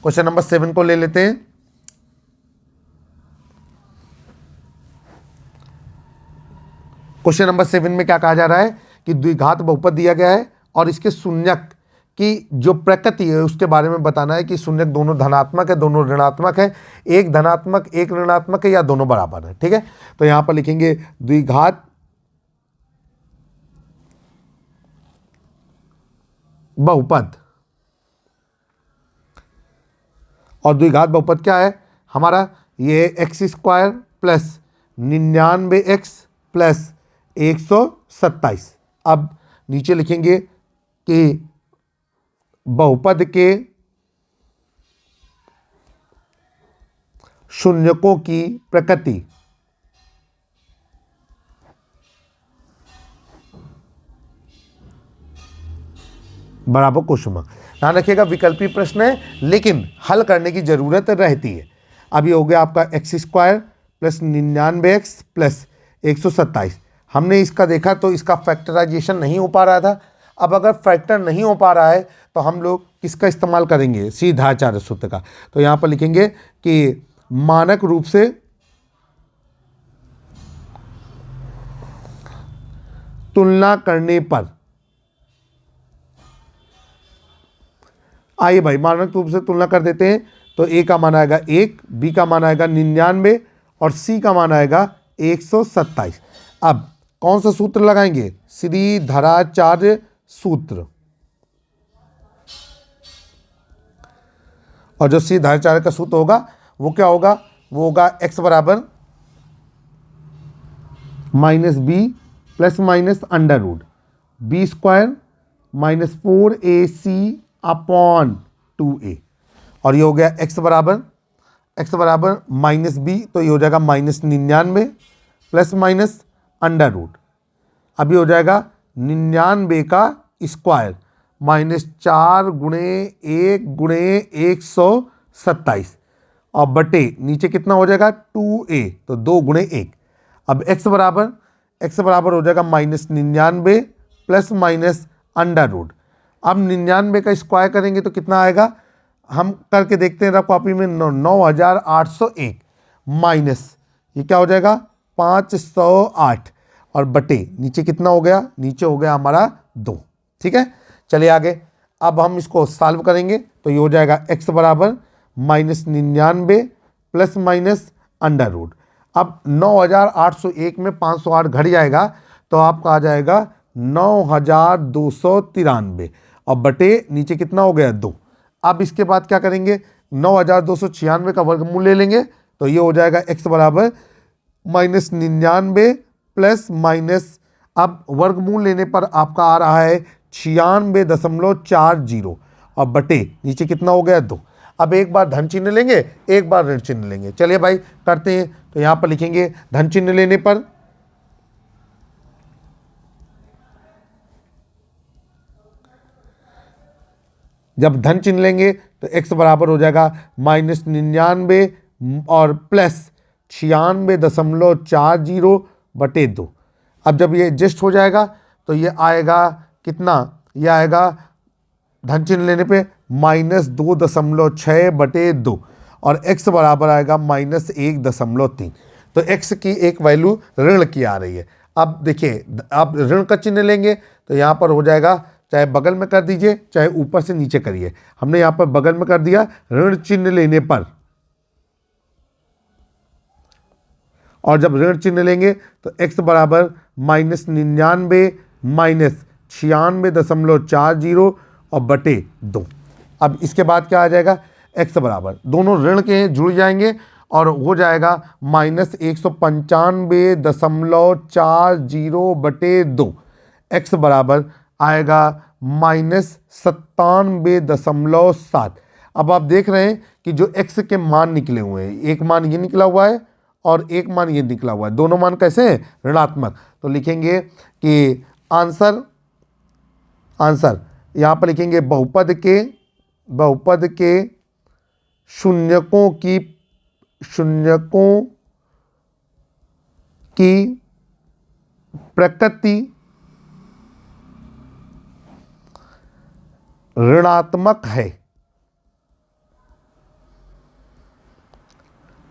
क्वेश्चन नंबर 7 को ले लेते हैं। क्वेश्चन नंबर 7 में क्या कहा जा रहा है कि द्विघात बहुपद दिया गया है और इसके शून्यक की जो प्रकृति है उसके बारे में बताना है कि शून्यक दोनों धनात्मक है, दोनों ऋणात्मक है, एक धनात्मक एक ऋणात्मक है, या दोनों बराबर है। ठीक है, तो यहां पर लिखेंगे द्विघात बहुपद। और द्विघात बहुपद क्या है हमारा, ये x square plus 99x plus 127। अब नीचे लिखेंगे कि बहुपद के शून्यकों की प्रकृति बराबर क्वेश्चन मार्क। ध्यान रखिएगा विकल्पी प्रश्न है लेकिन हल करने की जरूरत रहती है। अब ये हो गया आपका x square plus 99x plus 127। हमने इसका देखा तो इसका फैक्टराइजेशन नहीं हो पा रहा था। अब अगर फैक्टर नहीं हो पा रहा है तो हम लोग किसका इस्तेमाल करेंगे, सीधाचार्य सूत्र का। तो यहाँ पर लिखेंगे कि मानक रूप से तुलना करने पर, आइए भाई मानक रूप से तुलना कर देते हैं। तो ए का मान आएगा 1, बी का मान आएगा 99 और सी का मान आएगा 127। अब कौन सा सूत्र लगाएंगे, श्रीधराचार्य सूत्र। और जो श्रीधराचार्य का सूत्र होगा वो क्या होगा, वो होगा x बराबर minus B plus minus under root B square minus 4ac upon 2a। और ये हो गया x बराबर माइनस बी, तो ये हो जाएगा minus 99 plus minus under root. अब ये हो जाएगा 99 का स्क्वायर माइनस 4 गुणे 1 गुणे 127 और बटे नीचे कितना हो जाएगा 2a, तो 2 गुणे 1। अब x बराबर हो जाएगा minus 99 plus minus under root. अब 99 का स्क्वायर करेंगे तो कितना आएगा, हम करके देखते हैं रफ कॉपी में, 9801 माइनस ये क्या हो जाएगा 508 और बटे नीचे कितना हो गया, नीचे हो गया हमारा 2। ठीक है, चलिए आगे। अब हम इसको सॉल्व करेंगे तो ये हो जाएगा x बराबर minus 99 plus minus under root. अब 9801 में 508 घट जाएगा तो आपका आ जाएगा 9293 और बटे नीचे कितना हो गया 2। अब इसके बाद क्या करेंगे, 9296 का वर्गमूल ले लेंगे तो ये हो जाएगा x बराबर माइनस 99 प्लस माइनस, अब वर्गमूल लेने पर आपका आ रहा है 96.40 और बटे नीचे कितना हो गया 2। अब एक बार धन चिन्ह लेंगे एक बार ऋण चिन्ह लेंगे। चलिए भाई करते हैं, तो यहाँ पर लिखेंगे धन चिन्ह लेने पर जब धन चिन्ह लेंगे तो x बराबर हो जाएगा माइनस 99 और प्लस 96.40 बटे 2। अब जब ये एडजस्ट हो जाएगा तो ये आएगा कितना, ये आएगा धन चिन्ह लेने पे माइनस 2.6 बटे 2 और x बराबर आएगा माइनस 1.3। तो x की एक वैल्यू ऋण की आ रही है। अब देखिए आप ऋण का चिन्ह लेंगे तो यहाँ पर हो जाएगा, चाहे बगल में कर दीजिए चाहे ऊपर से नीचे करिए, हमने यहाँ पर बगल में कर दिया ऋण चिन्ह लेने पर। और जब ऋण चिन्ह लेंगे तो x बराबर माइनस 99 माइनस 96.40 और बटे 2। अब इसके बाद क्या आ जाएगा, x बराबर दोनों ऋण के जुड़ जाएंगे और हो जाएगा माइनस 195.40 बटे 2। x बराबर आएगा माइनस 97.7। अब आप देख रहे हैं कि जो x के मान निकले हुए हैं, एक मान ये निकला हुआ है और एक मान ये निकला हुआ है, दोनों मान कैसे हैं, ऋणात्मक। तो लिखेंगे कि आंसर यहाँ पर लिखेंगे बहुपद के शून्यकों की प्रकृति ऋणात्मक है।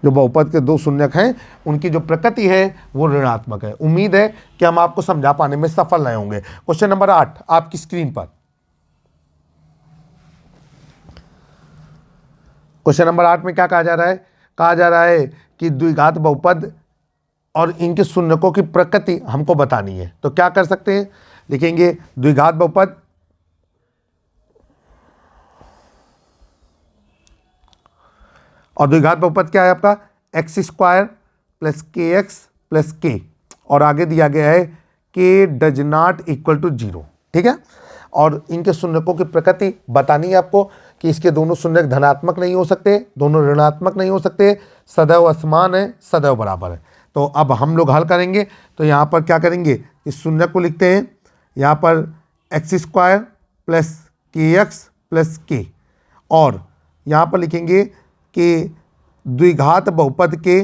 जो बहुपद के दो शून्यक हैं उनकी जो प्रकृति है वो ऋणात्मक है। उम्मीद है कि हम आपको समझा पाने में सफल रहे होंगे। क्वेश्चन नंबर 8 आपकी स्क्रीन पर। क्वेश्चन नंबर 8 में क्या कहा जा रहा है? कहा जा रहा है कि द्विघात बहुपद और इनके शून्यकों की प्रकृति हमको बतानी है। तो क्या कर सकते हैं? लिखेंगे द्विघात बहुपद और द्विघात बहुपद क्या है आपका? X square plus k x plus के, और आगे दिया गया है के डज नॉट इक्वल टू 0। ठीक है, और इनके शून्यकों की प्रकृति बतानी है आपको कि इसके दोनों शून्यक धनात्मक नहीं हो सकते, दोनों ऋणात्मक नहीं हो सकते, सदैव असमान है, सदैव बराबर है। तो अब हम लोग हल करेंगे। तो यहाँ पर क्या करेंगे? इस शून्यक को लिखते हैं यहाँ पर x square plus k x plus के, और यहाँ पर लिखेंगे कि द्विघात बहुपद के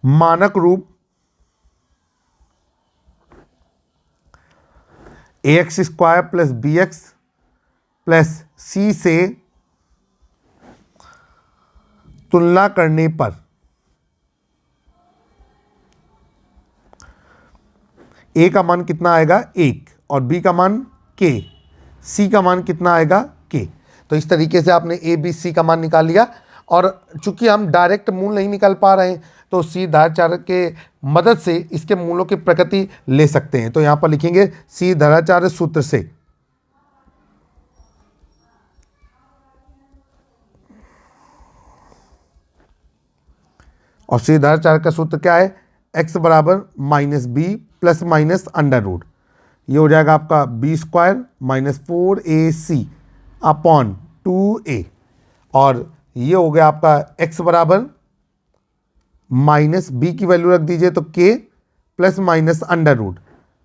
मानक रूप a x square plus b x plus c से तुलना करने पर ए का मान कितना आएगा? 1, और बी का मान के, सी का मान कितना आएगा? के। तो इस तरीके से आपने ए बी सी का मान निकाल लिया, और चूंकि हम डायरेक्ट मूल नहीं निकाल पा रहे हैं तो सी धाराचार्य के मदद से इसके मूलों की प्रकृति ले सकते हैं। तो यहाँ पर लिखेंगे सी धाराचार्य सूत्र से और सी धाराचार्य का सूत्र क्या है? x बराबर minus B plus minus under root, ये हो जाएगा आपका B square minus 4ac upon 2a, और ये हो गया आपका x बराबर माइनस बी की वैल्यू रख दीजिए तो k plus minus under root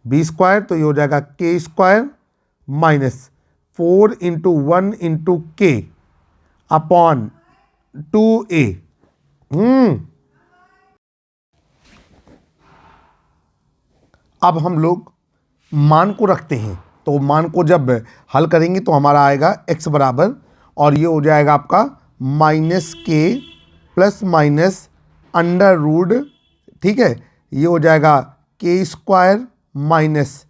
B square, तो ये हो जाएगा k square minus 4 into 1 into K upon 2a। अब हम लोग मान को रखते हैं, तो मान को जब हल करेंगे तो हमारा आएगा x बराबर, और ये हो जाएगा आपका माइनस के प्लस माइनस अंडर रूट, ठीक है, ये हो जाएगा के स्क्वायर माइनस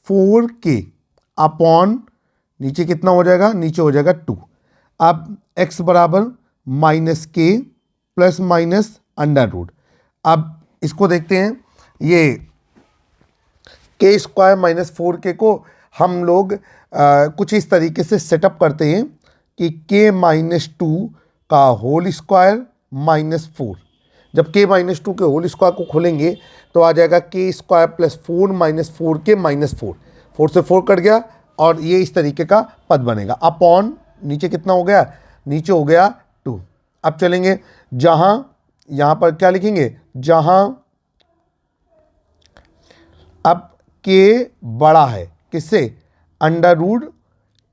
4k अपॉन नीचे कितना हो जाएगा? नीचे हो जाएगा 2। अब x बराबर माइनस के प्लस माइनस अंडर रूट, अब इसको देखते हैं। ये के स्क्वायर माइनस 4k को हम लोग कुछ इस तरीके से सेटअप करते हैं कि k माइनस 2 का होल स्क्वायर माइनस 4। जब k माइनस 2 के होल स्क्वायर को खोलेंगे तो आ जाएगा के square plus 4 minus 4k minus 4, 4 से 4 कट गया, और ये इस तरीके का पद बनेगा। अपॉन नीचे कितना हो गया? नीचे हो गया 2। अब चलेंगे जहाँ यहाँ पर क्या लिखेंगे? जहाँ अब के बड़ा है किससे? अंडर रूट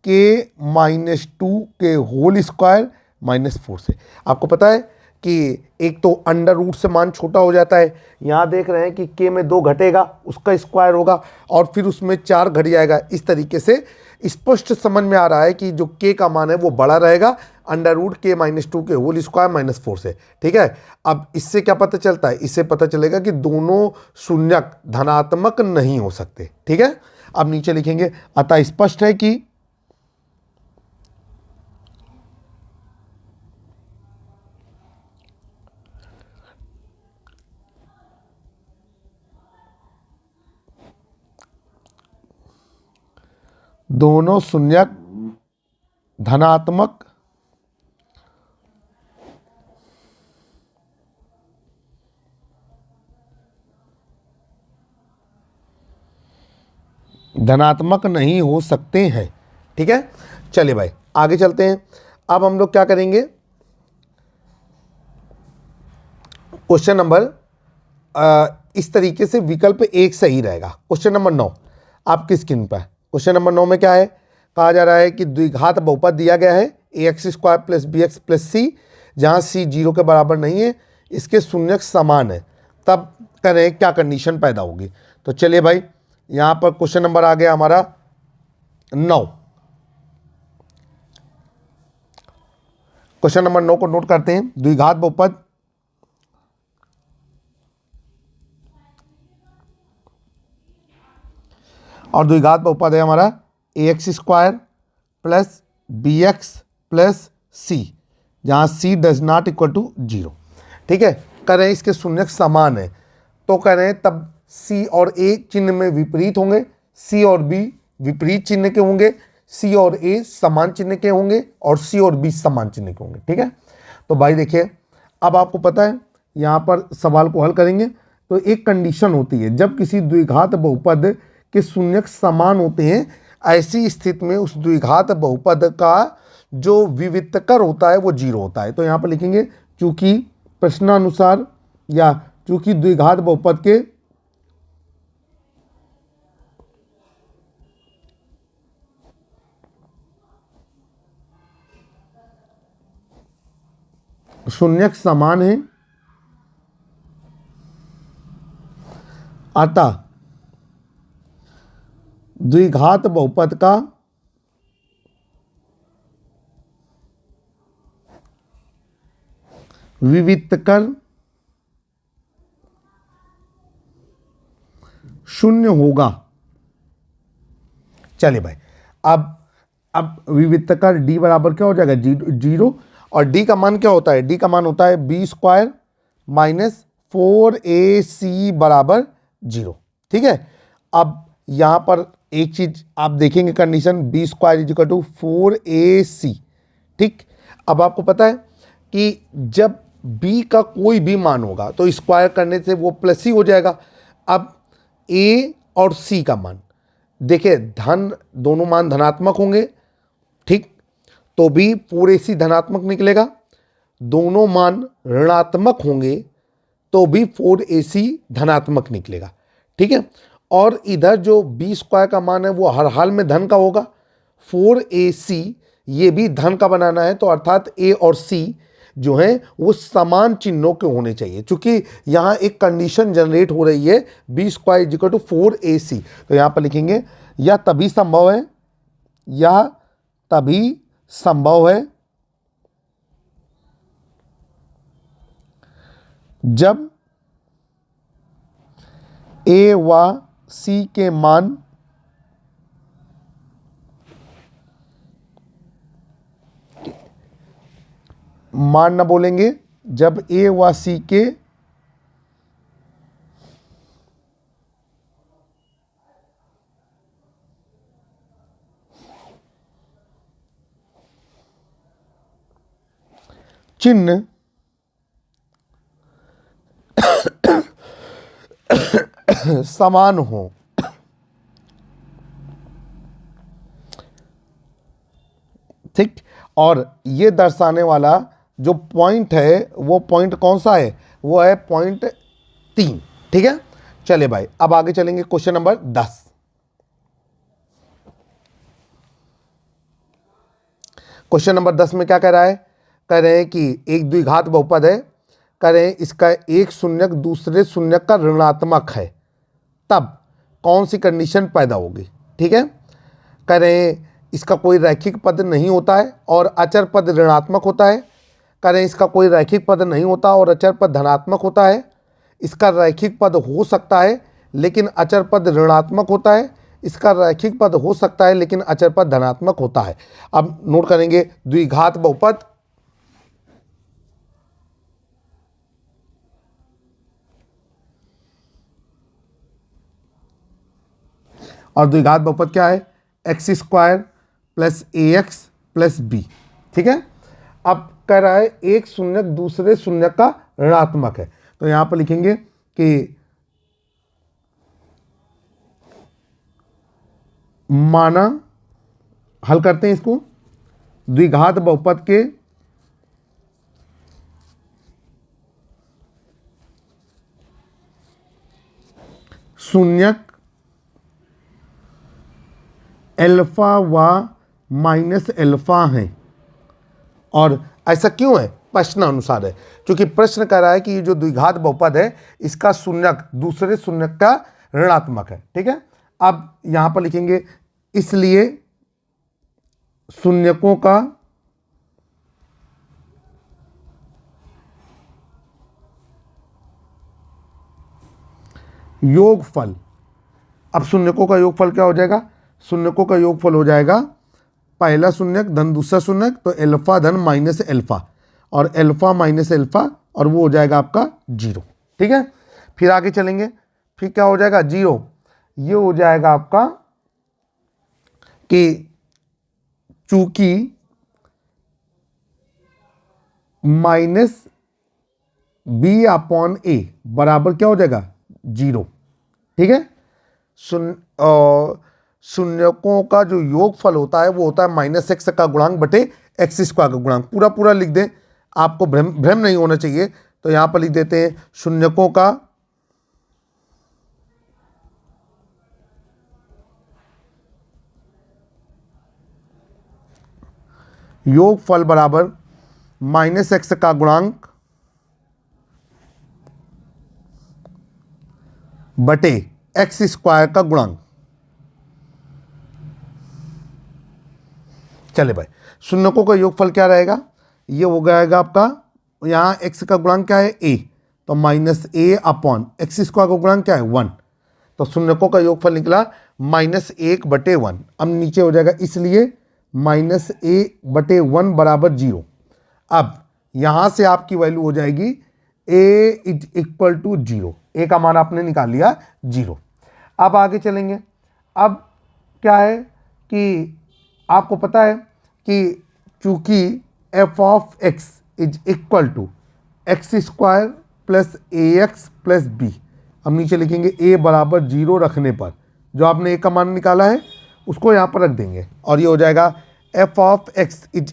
के माइनस 2 के होल स्क्वायर माइनस 4 से। आपको पता है कि एक तो अंडर रूट से मान छोटा हो जाता है, यहाँ देख रहे हैं कि के में 2 घटेगा उसका स्क्वायर होगा, और फिर उसमें 4 घट जाएगा। इस तरीके से स्पष्ट समझ में आ रहा है कि जो के का मान है वो बड़ा रहेगा अंडर रूट के माइनस 2 के होल स्क्वायर माइनस 4 से। ठीक है, अब इससे क्या पता चलता है? इससे पता चलेगा कि दोनों शून्यक धनात्मक नहीं हो सकते। ठीक है, अब नीचे लिखेंगे अतः स्पष्ट है कि दोनों शून्यक धनात्मक नहीं हो सकते हैं। ठीक है, चलिए भाई आगे चलते हैं। अब हम लोग क्या करेंगे? क्वेश्चन नंबर इस तरीके से विकल्प 1 सही रहेगा। क्वेश्चन नंबर 9 आपकी स्क्रीन पर। क्वेश्चन नंबर 9 में क्या है? कहा जा रहा है कि द्विघात बहुपद दिया गया है a x square plus b x plus c, जहाँ सी 0 के बराबर नहीं है, इसके शून्यक समान है, तब करें क्या कंडीशन पैदा होगी। तो चलिए भाई यहाँ पर क्वेश्चन नंबर आ गया हमारा 9। क्वेश्चन नंबर 9 को नोट करते हैं। द्विघात बहुपद और द्विघात बहुपद है हमारा ax² plus bx plus c, जहाँ c does not equal to 0। ठीक है, कह रहे हैं इसके शून्यक समान है, तो कह रहे हैं तब c और a चिन्ह में विपरीत होंगे, c और b विपरीत चिन्ह के होंगे, c और a समान चिन्ह के होंगे और c और b समान चिन्ह के होंगे। ठीक है, तो भाई देखिए, अब आपको पता है यहाँ पर सवाल को हल करेंगे तो एक कंडीशन होती है, जब किसी द्विघात बहुपद के शून्यक समान होते हैं, ऐसी स्थिति में उस द्विघात बहुपद का जो विविक्तकर होता है वो 0 होता है। तो यहाँ पर लिखेंगे चूंकि प्रश्नानुसार या चूंकि द्विघात बहुपद के शून्यक समान है, अतः द्विघात बहुपद का विविक्तकर शून्य होगा। चलिए भाई, अब विविक्तकर d बराबर क्या हो जाएगा, 0, और d का मान क्या होता है, d का मान होता है b² माइनस 4ac बराबर 0। ठीक है, अब यहाँ पर एक चीज आप देखेंगे, कंडीशन b² = 4ac। ठीक, अब आपको पता है कि जब b का कोई भी मान होगा तो स्क्वायर करने से वो प्लस ही हो जाएगा। अब a और c का मान देखिए, धन दोनों मान धनात्मक होंगे, ठीक, तो भी 4ac धनात्मक निकलेगा, दोनों मान ऋणात्मक होंगे तो भी 4ac धनात्मक निकलेगा। ठीक है, और इधर जो b² का मान है वो हर हाल में धन का होगा, 4ac ये भी धन का बनाना है, तो अर्थात a और c जो है वो समान चिन्हों के होने चाहिए। चूंकि यहाँ एक कंडीशन जनरेट हो रही है b² = 4ac, तो यहाँ पर लिखेंगे यह तभी संभव है, यह तभी संभव है जब a व c के मान न बोलेंगे, जब a व c के चिन्ह समान हो। ठीक, और ये दर्शाने वाला जो पॉइंट है वो पॉइंट कौन सा है, वो है पॉइंट 3। ठीक है, चलिए भाई अब आगे चलेंगे। Question number 10। क्वेश्चन नंबर 10 में क्या कह रहा है, कह रहे हैं कि एक द्विघात बहुपद है, कह रहे हैं इसका एक शून्यक दूसरे शून्यक का ऋणात्मक है, तब कौन सी कंडीशन पैदा होगी। ठीक है, कह रहे हैं इसका कोई रैखिक पद नहीं होता है और अचर पद ऋणात्मक होता है, कह रहे हैं इसका कोई रैखिक पद नहीं होता और अचर पद धनात्मक होता है, इसका रैखिक पद हो सकता है लेकिन अचर पद ऋणात्मक होता है, इसका रैखिक पद हो सकता है लेकिन अचर पद धनात्मक होता है। अब नोट करेंगे द्विघात बहुपद और द्विघात बहुपद क्या है, x² plus ax plus b। ठीक है, अब कह रहा है एक शून्यक दूसरे शून्यक का ऋणात्मक है, तो यहां पर लिखेंगे कि माना, हल करते हैं इसको, द्विघात बहुपद के शून्यक अल्फा व माइनस अल्फा हैं। और ऐसा क्यों है, प्रश्न अनुसार है, क्योंकि प्रश्न कह रहा है कि ये जो द्विघात बहुपद है इसका शून्यक दूसरे शून्यक का ऋणात्मक है। ठीक है, अब यहां पर लिखेंगे इसलिए शून्यकों का योगफल। अब शून्यकों का योगफल क्या हो जाएगा? शून्यकों का योगफल हो जाएगा पहला शून्यक धन दूसरा शून्यक, तो एल्फा धन माइनस एल्फा, और एल्फा माइनस एल्फा, और वो हो जाएगा आपका 0। ठीक है, फिर आगे चलेंगे, फिर क्या हो जाएगा? 0। ये हो जाएगा आपका कि चूंकि माइनस बी अपॉन ए बराबर क्या हो जाएगा? 0। ठीक है, शून्यकों का जो योगफल होता है वो होता है माइनस एक्स का गुणांक बटे एक्स स्क्वायर का गुणांक। पूरा पूरा लिख दें, आपको भ्रम नहीं होना चाहिए। तो यहां पर लिख देते हैं शून्यकों का योगफल बराबर माइनस एक्स का गुणांक बटे एक्स स्क्वायर का गुणांक। चले भाई, शून्यकों का योगफल क्या रहेगा? ये हो जाएगा आपका, यहाँ एक्स का गुणांक क्या है? ए, तो माइनस ए अपॉन एक्स स्क्वायर का गुणांक क्या है? 1। तो शून्यकों का योगफल निकला -1/1। अब नीचे हो जाएगा, इसलिए -a/1 बराबर 0। अब यहाँ से आपकी वैल्यू हो जाएगी a = 0। ए का मान आपने निकाल लिया 0। अब आगे चलेंगे। अब क्या है कि आपको पता है कि चूंकि f of x = x² + ax + b, हम नीचे लिखेंगे a बराबर 0 रखने पर जो आपने a का मान निकाला है उसको यहाँ पर रख देंगे, और ये हो जाएगा f ऑफ x =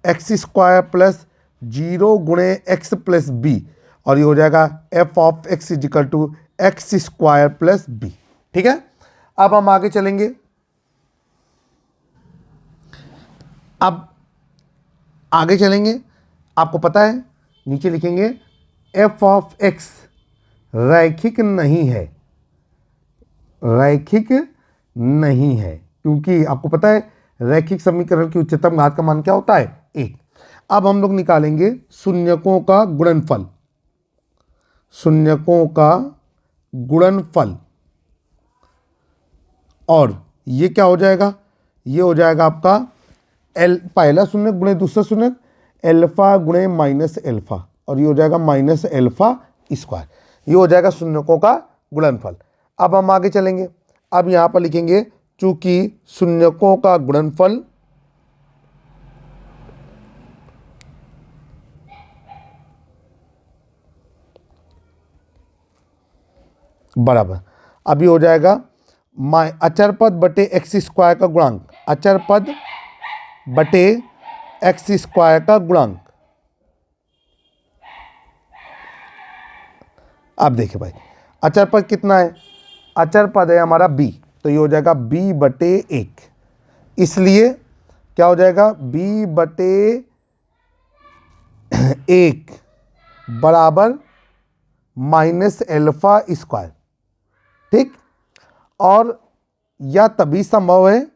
x² + 0 गुणे x + b, और ये हो जाएगा f of x = x² + b। ठीक है, अब हम आगे चलेंगे। अब आगे चलेंगे, आपको पता है नीचे लिखेंगे f ऑफ x रैखिक नहीं है, रैखिक नहीं है, क्योंकि आपको पता है रैखिक समीकरण की उच्चतम घात का मान क्या होता है? 1। अब हम लोग निकालेंगे शून्यकों का गुणनफल, शून्यकों का गुणनफल, और ये क्या हो जाएगा? ये हो जाएगा आपका पहला शून्यक गुणे दूसरा शून्यक, एल्फा गुणे माइनस एल्फा, और ये हो जाएगा -α²। ये हो जाएगा शून्यकों का गुणनफल। अब हम आगे चलेंगे। अब यहाँ पर लिखेंगे चूंकि शून्यकों का गुणनफल बराबर, अभी हो जाएगा अचर पद बटे x² का गुणांक, अचर पद बटे x² का गुणांक। अब देखिए भाई, अचर पद कितना है? अचर पद है हमारा b, तो ये हो जाएगा b/1। इसलिए क्या हो जाएगा? b/1 बराबर -α²। ठीक, और यह तभी संभव है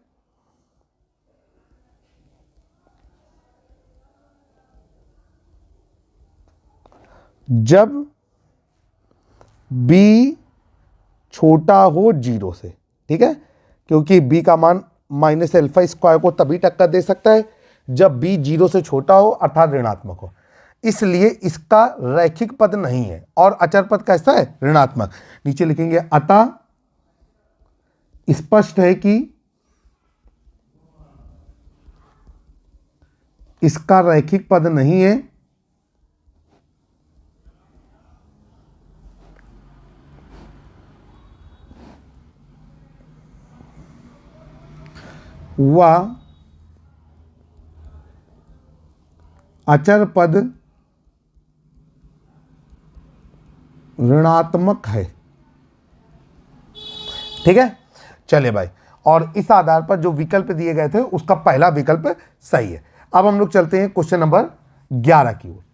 जब b छोटा हो 0 से। ठीक है, क्योंकि b का मान -α² को तभी टक्कर दे सकता है जब b 0 से छोटा हो अर्थात ऋणात्मक हो। इसलिए इसका रैखिक पद नहीं है, और अचर पद कैसा है? ऋणात्मक। नीचे लिखेंगे अतः स्पष्ट है कि इसका रैखिक पद नहीं है, वह अचर पद ऋणात्मक है। ठीक है, चले भाई, और इस आधार पर जो विकल्प दिए गए थे उसका पहला विकल्प सही है। अब हम लोग चलते हैं क्वेश्चन नंबर 11 की ओर।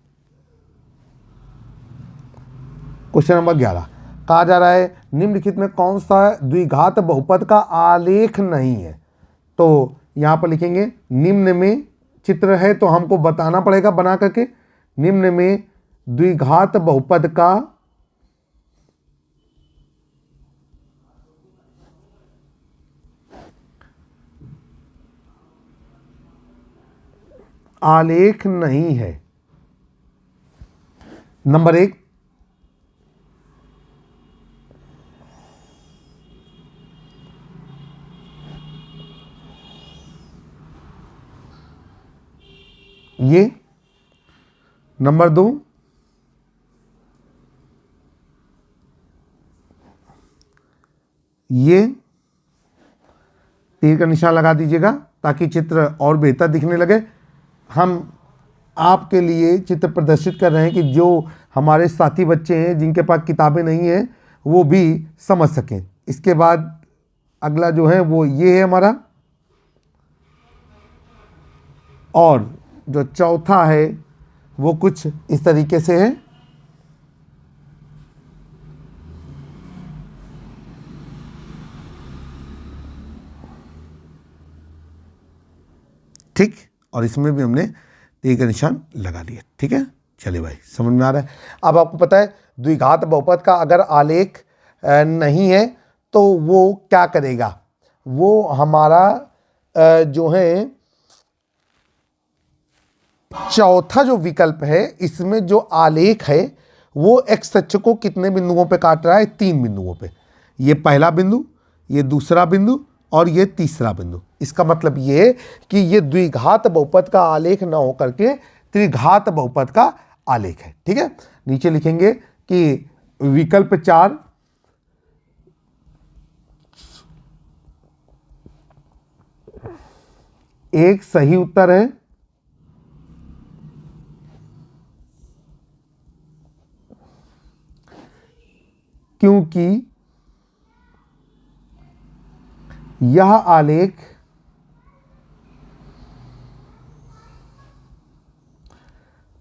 क्वेश्चन नंबर 11 कहा जा रहा है निम्नलिखित में कौन सा द्विघात बहुपद का आलेख नहीं है? तो यहां पर लिखेंगे निम्न में, चित्र है तो हमको बताना पड़ेगा बना करके, निम्न में द्विघात बहुपद का आलेख नहीं है। नंबर 1, ये। नंबर 2, ये। तीर का निशान लगा दीजिएगा ताकि चित्र और बेहतर दिखने लगे। हम आपके लिए चित्र प्रदर्शित कर रहे हैं कि जो हमारे साथी बच्चे हैं जिनके पास किताबें नहीं हैं वो भी समझ सकें। इसके बाद अगला जो है वो ये है हमारा, और जो चौथा है वो कुछ इस तरीके से है। ठीक, और इसमें भी हमने तीर का निशान लगा लिया। ठीक है, चलिए भाई, समझ में आ रहा है। अब आपको पता है द्विघात बहुपद का अगर आलेख नहीं है तो वो क्या करेगा, वो हमारा जो है चौथा जो विकल्प है इसमें जो आलेख है वो एक्स अक्ष को कितने बिंदुओं पे काट रहा है, 3 बिंदुओं पे। ये पहला बिंदु, ये दूसरा बिंदु और ये तीसरा बिंदु। इसका मतलब ये कि ये द्विघात बहुपद का आलेख ना होकर के त्रिघात बहुपद का आलेख है। ठीक है, नीचे लिखेंगे कि विकल्प 4 एक सही उत्तर है, क्योंकि यह आलेख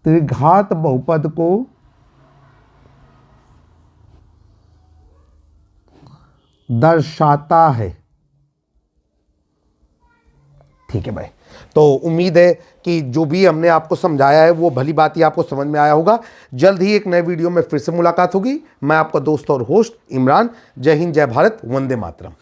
त्रिघात बहुपद को दर्शाता है। ठीक है भाई, तो उम्मीद है कि जो भी हमने आपको समझाया है वो भली बात ही आपको समझ में आया होगा। जल्द ही एक नए वीडियो में फिर से मुलाकात होगी। मैं आपका दोस्त और होस्ट इमरान। जय हिंद, जय भारत, वंदे मातरम।